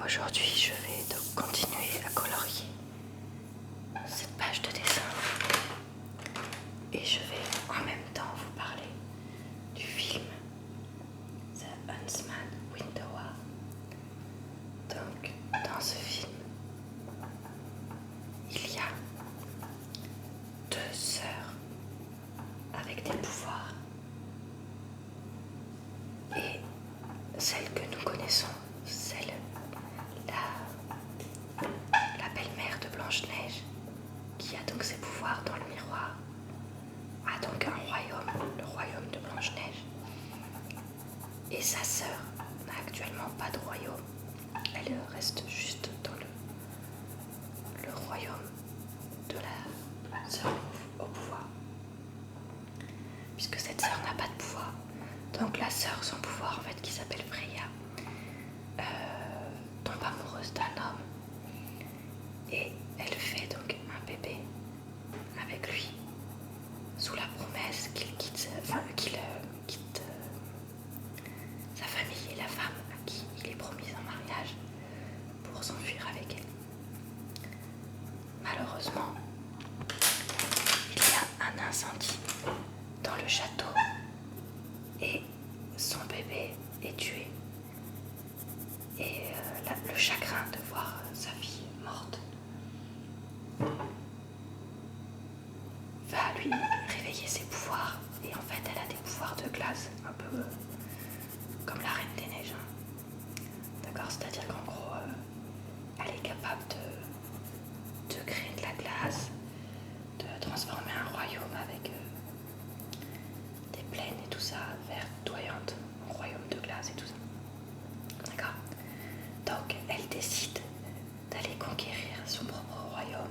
Aujourd'hui, je vais donc continuer à colorier cette page de dessin et je vais en même temps vous parler du film The Huntsman Window. Donc, dans ce film, il y a deux sœurs avec des pouvoirs et celle que nous connaissons, la belle-mère de Blanche-Neige, qui a donc ses pouvoirs dans le miroir, a donc un royaume, le royaume de Blanche-Neige. Et sa sœur n'a actuellement pas de royaume, elle reste juste dans le royaume de la sœur au pouvoir. Puisque cette sœur n'a pas de pouvoir, donc la sœur sans pouvoir en fait, qui s'appelle Freya, tombe amoureuse d'un homme et elle fait donc un bébé avec lui sous la promesse qu'il quitte sa famille et la femme à qui il est promis en mariage pour s'enfuir avec elle. Malheureusement, il y a un incendie dans le château et son bébé est tué. Et le chagrin de voir sa fille morte va lui réveiller ses pouvoirs. Et en fait, elle a des pouvoirs de glace, un peu comme la Reine des Neiges. D'accord, c'est-à-dire qu'en gros, elle est capable de créer de la glace, de transformer un royaume avec des plaines et tout ça, verdoyantes, en royaume de glace et tout ça. D'accord. Donc elle décide d'aller conquérir son propre royaume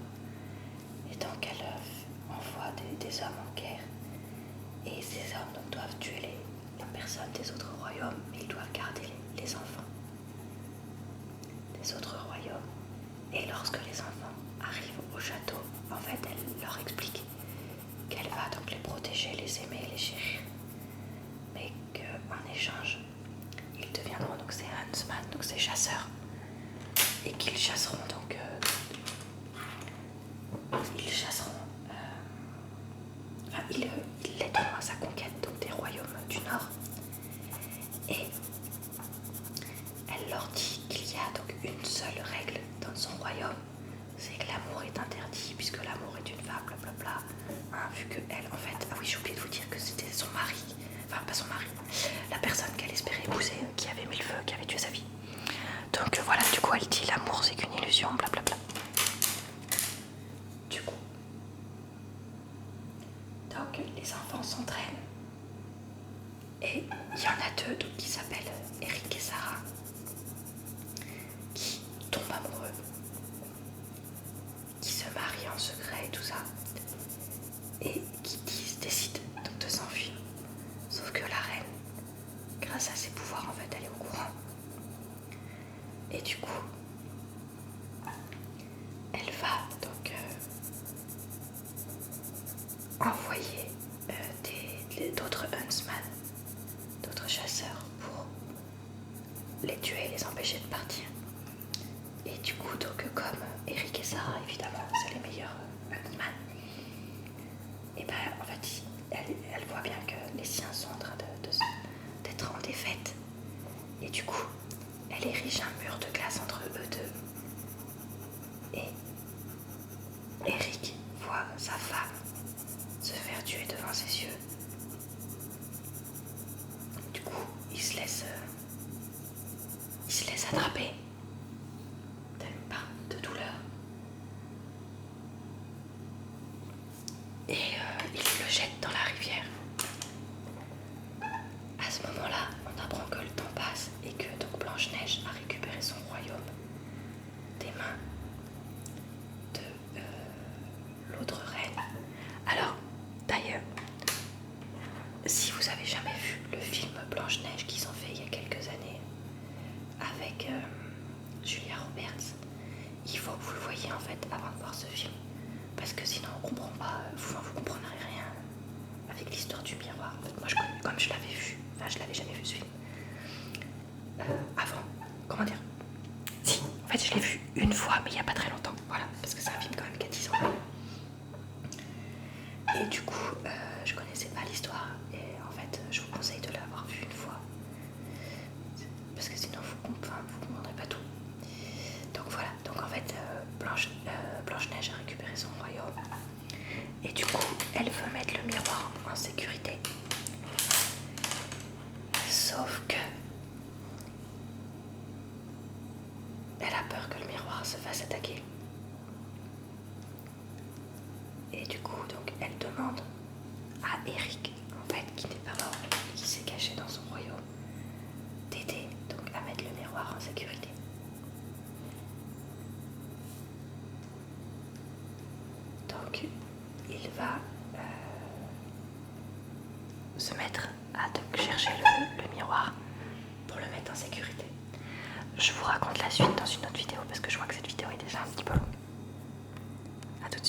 et donc elle envoie des hommes en guerre et ces hommes donc, doivent tuer les personnes des autres royaumes, mais ils doivent garder les enfants des autres royaumes. Et lorsque les enfants arrivent au château, en fait elle leur explique qu'elle va donc les protéger, les aimer, les chérir, mais qu'en échange ils deviendront donc ces huntsman, donc ces chasseurs, et qu'ils chasseront donc ils l'aideront à sa conquête donc des royaumes du Nord. Et elle leur dit qu'il y a donc une seule règle dans son royaume, c'est que l'amour est interdit puisque l'amour est une femme, blablabla. Vu que elle, en fait, ah oui, j'ai oublié de vous dire que c'était son mari, enfin pas son mari, la personne qu'elle espérait épouser, qui avait mis le feu, qui avait tué sa vie. Donc voilà, du coup elle dit l'amour c'est qu'une illusion, blablabla. Du coup, donc les enfants s'entraînent et il y en a deux donc, qui s'appellent Eric et Sarah, qui tombent amoureux, qui se marient en secret et tout ça, et qui décident donc de s'enfuir. Sauf que la reine, grâce à ses pouvoirs en fait, elle est au courant. Et du coup, elle va donc envoyer d'autres huntsman, d'autres chasseurs pour les tuer et les empêcher de partir. Et du coup, donc comme Eric et Sarah, évidemment, c'est les meilleurs huntsman, et ben en fait, elle voit bien que les siens sont en train d'être en défaite. Et du coup, elle érige un mur de glace entre eux deux. Et Eric voit sa femme se faire tuer devant ses yeux. Du coup, il se laisse attraper de douleur. Et il le jette dans la rivière. À ce moment-là, on apprend que le temps passe et que donc Blanche-Neige a récupéré son royaume des mains de l'autre reine. Alors, d'ailleurs, si vous avez jamais vu le film Blanche-Neige qu'ils ont fait il y a quelques années avec Julia Roberts, il faut que vous le voyez en fait avant de voir ce film, parce que sinon on comprend pas, vous comprendrez rien avec l'histoire du miroir. Moi comme je l'avais vu, enfin je l'avais jamais vu ce film avant, comment dire, si, une fois, mais il n'y a pas très longtemps. Voilà, parce que c'est un film quand même qui a 10 ans. Et du coup, je connaissais pas l'histoire. Et en fait, je vous conseille de l'avoir vu une fois. Parce que sinon, vous comprendrez pas tout. Donc voilà, donc en fait, Blanche-Neige a récupéré son royaume. Et du coup, elle veut mettre le miroir en sécurité. Sauf que elle a peur que le miroir se fasse attaquer. Et du coup, donc, elle demande à Eric, en fait, qui n'est pas mort, qui s'est caché dans son royaume, d'aider donc à mettre le miroir en sécurité. Donc, il va se mettre à donc, chercher le miroir pour le mettre en sécurité. Je vous raconte la suite dans une autre vidéo parce que